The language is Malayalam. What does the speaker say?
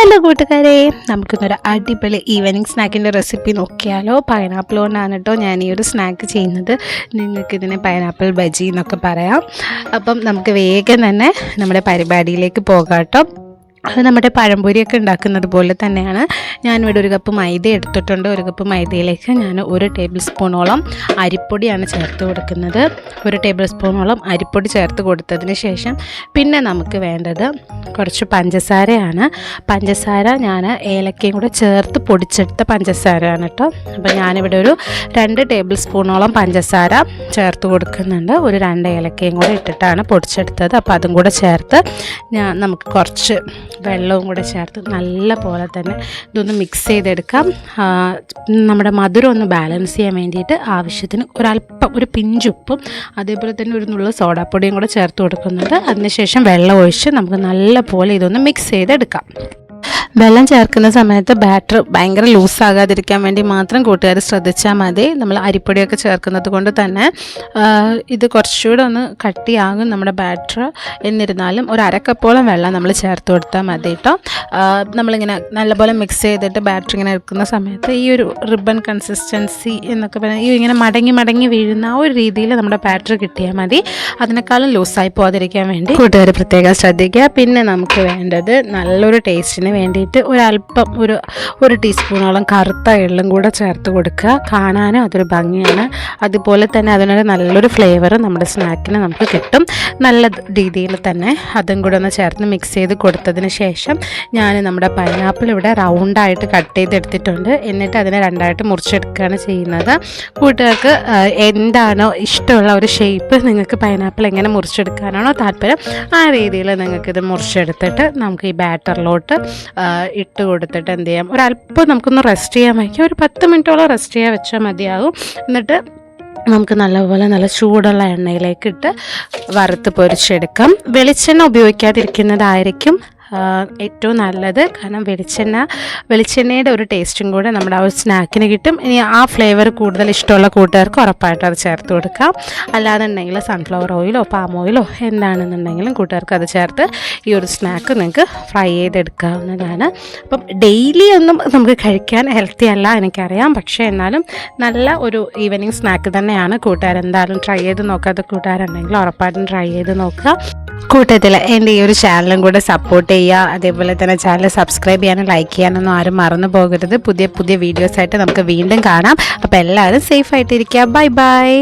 ഹലോ കൂട്ടുകാരെ, നമുക്കിന്നൊരു അടിപൊളി ഈവനിങ് സ്നാക്കിൻ്റെ റെസിപ്പി നോക്കിയാലോ. പൈനാപ്പിൾ കൊണ്ടാണ് കേട്ടോ ഞാൻ ഈ ഒരു സ്നാക്ക് ചെയ്യുന്നത്. നിങ്ങൾക്കിതിനെ പൈനാപ്പിൾ ബജി എന്നൊക്കെ പറയാം. അപ്പം നമുക്ക് വേഗം തന്നെ നമ്മുടെ പരിപാടിയിലേക്ക് പോകാം കേട്ടോ. അത് നമ്മുടെ പഴംപൊരിയൊക്കെ ഉണ്ടാക്കുന്നത് പോലെ തന്നെയാണ്. ഞാനിവിടെ ഒരു കപ്പ് മൈദ എടുത്തിട്ടുണ്ട്. ഒരു കപ്പ് മൈദയിലേക്ക് ഞാൻ 1 ടേബിൾ സ്പൂണോളം അരിപ്പൊടിയാണ് ചേർത്ത് കൊടുക്കുന്നത്. 1 ടേബിൾ സ്പൂണോളം അരിപ്പൊടി ചേർത്ത് കൊടുത്തതിന് ശേഷം പിന്നെ നമുക്ക് വേണ്ടത് കുറച്ച് പഞ്ചസാരയാണ്. പഞ്ചസാര ഞാൻ ഏലക്കയും കൂടെ ചേർത്ത് പൊടിച്ചെടുത്ത പഞ്ചസാരയാണ് കേട്ടോ. അപ്പോൾ ഞാനിവിടെ ഒരു 2 ടേബിൾ സ്പൂണോളം പഞ്ചസാര ചേർത്ത് കൊടുക്കുന്നുണ്ട്. ഒരു 2 ഏലക്കയും കൂടെ ഇട്ടിട്ടാണ് പൊടിച്ചെടുത്തത്. അപ്പോൾ അതും കൂടെ ചേർത്ത് നമുക്ക് കുറച്ച് വെള്ളവും കൂടെ ചേർത്ത് നല്ല പോലെ തന്നെ ഇതൊന്ന് മിക്സ് ചെയ്തെടുക്കാം. നമ്മുടെ മധുരം ഒന്ന് ബാലൻസ് ചെയ്യാൻ വേണ്ടിയിട്ട് ആവശ്യത്തിന് ഒരല്പം ഒരു പിഞ്ചുപ്പും അതേപോലെ തന്നെ ഒരു നുള്ള സോഡാപ്പൊടിയും കൂടെ ചേർത്ത് കൊടുക്കുന്നുണ്ട്. അതിനുശേഷം വെള്ളം ഒഴിച്ച് നമുക്ക് നല്ല പോലെ ഇതൊന്ന് മിക്സ് ചെയ്തെടുക്കാം. വെള്ളം ചേർക്കുന്ന സമയത്ത് ബാറ്റർ ഭയങ്കര ലൂസാകാതിരിക്കാൻ വേണ്ടി മാത്രം കൂട്ടുകാർ ശ്രദ്ധിച്ചാൽ മതി. നമ്മൾ അരിപ്പൊടിയൊക്കെ ചേർക്കുന്നത് കൊണ്ട് തന്നെ ഇത് കുറച്ചുകൂടെ ഒന്ന് കട്ടിയാകും നമ്മുടെ ബാറ്റർ. എന്നിരുന്നാലും ഒരു അരക്കപ്പോളം വെള്ളം നമ്മൾ ചേർത്ത് കൊടുത്താൽ മതി കേട്ടോ. നമ്മളിങ്ങനെ നല്ലപോലെ മിക്സ് ചെയ്തിട്ട് ബാറ്റർ ഇങ്ങനെ എടുക്കുന്ന സമയത്ത് ഈ ഒരു റിബൺ കൺസിസ്റ്റൻസി എന്നൊക്കെ പറഞ്ഞാൽ ഈ ഇങ്ങനെ മടങ്ങി വീഴുന്ന ആ ഒരു രീതിയിൽ നമ്മുടെ ബാറ്റർ കിട്ടിയാൽ മതി. അതിനേക്കാളും ലൂസായി പോകാതിരിക്കാൻ വേണ്ടി കൂട്ടുകാർ പ്രത്യേകം ശ്രദ്ധിക്കുക. പിന്നെ നമുക്ക് വേണ്ടത് നല്ലൊരു ടേസ്റ്റിന് വേണ്ടിയിട്ട് ഒരല്പം ഒരു ടീസ്പൂണോളം കറുത്ത എള്ളും കൂടെ ചേർത്ത് കൊടുക്കുക. കാണാനും അതൊരു ഭംഗിയാണ്. അതുപോലെ തന്നെ അതിനൊരു നല്ലൊരു ഫ്ലേവർ നമ്മുടെ സ്നാക്കിന് നമുക്ക് കിട്ടും. നല്ല രീതിയിൽ തന്നെ അതും കൂടെ ഒന്ന് ചേർത്ത് മിക്സ് ചെയ്ത് കൊടുത്തതിന് ശേഷം ഞാൻ നമ്മുടെ പൈനാപ്പിൾ ഇവിടെ റൗണ്ടായിട്ട് കട്ട് ചെയ്തെടുത്തിട്ടുണ്ട്. എന്നിട്ട് അതിനെ 2ആയിട്ട് മുറിച്ചെടുക്കുകയാണ് ചെയ്യുന്നത്. കൂട്ടുകാർക്ക് എന്താണോ ഇഷ്ടമുള്ള ഒരു ഷേപ്പ്, നിങ്ങൾക്ക് പൈനാപ്പിൾ എങ്ങനെ മുറിച്ചെടുക്കാനാണോ താല്പര്യം ആ രീതിയിൽ നിങ്ങൾക്കിത് മുറിച്ചെടുത്തിട്ട് നമുക്ക് ഈ ബാറ്ററിലോട്ട് ഇട്ട് കൊടുത്തിട്ട് എന്ത് ചെയ്യാം, ഒരല്പം നമുക്കൊന്ന് റെസ്റ്റ് ചെയ്യാൻ വയ്ക്കാം. ഒരു 10 മിനിറ്റോളം റെസ്റ്റ് ചെയ്യാൻ വെച്ചാൽ മതിയാകും. എന്നിട്ട് നമുക്ക് നല്ലപോലെ നല്ല ചൂടുള്ള എണ്ണയിലേക്ക് ഇട്ട് വറുത്ത് പൊരിച്ചെടുക്കാം. വെളിച്ചെണ്ണ ഉപയോഗിക്കാതിരിക്കുന്നതായിരിക്കും ഏറ്റവും നല്ലത്. കാരണം വെളിച്ചെണ്ണയുടെ ഒരു ടേസ്റ്റും കൂടെ നമ്മുടെ ആ ഒരു സ്നാക്കിന് കിട്ടും. ഇനി ആ ഫ്ലേവർ കൂടുതൽ ഇഷ്ടമുള്ള കൂട്ടുകാർക്ക് ഉറപ്പായിട്ട് അത് ചേർത്ത് കൊടുക്കാം. അല്ലാന്നുണ്ടെങ്കിൽ സൺഫ്ലവർ ഓയിലോ പാം ഓയിലോ എന്താണെന്നുണ്ടെങ്കിലും കൂട്ടുകാർക്ക് അത് ചേർത്ത് ഈ ഒരു സ്നാക്ക് നിങ്ങൾക്ക് ഫ്രൈ ചെയ്തെടുക്കാവുന്നതാണ്. അപ്പം ഡെയിലി ഒന്നും നമുക്ക് കഴിക്കാൻ ഹെൽത്തി അല്ല എനിക്കറിയാം. പക്ഷേ എന്നാലും നല്ല ഒരു ഈവനിങ് സ്നാക്ക് തന്നെയാണ്. കൂട്ടുകാരെന്തായാലും ട്രൈ ചെയ്ത് നോക്കാത്ത കൂട്ടുകാരുണ്ടെങ്കിൽ ഉറപ്പായിട്ടും ട്രൈ ചെയ്ത് നോക്കുക. കൂട്ടത്തിൽ എൻ്റെ ഈ ഒരു ചാനലും കൂടെ സപ്പോർട്ട് ചെയ്യുക. അതേപോലെ തന്നെ ചാനൽ സബ്സ്ക്രൈബ് ചെയ്യാനും ലൈക്ക് ചെയ്യാനൊന്നും ആരും മറന്നു പോകരുത്. പുതിയ വീഡിയോസായിട്ട് നമുക്ക് വീണ്ടും കാണാം. അപ്പോൾ എല്ലാവരും സേഫായിട്ടിരിക്കുക. Bye bye.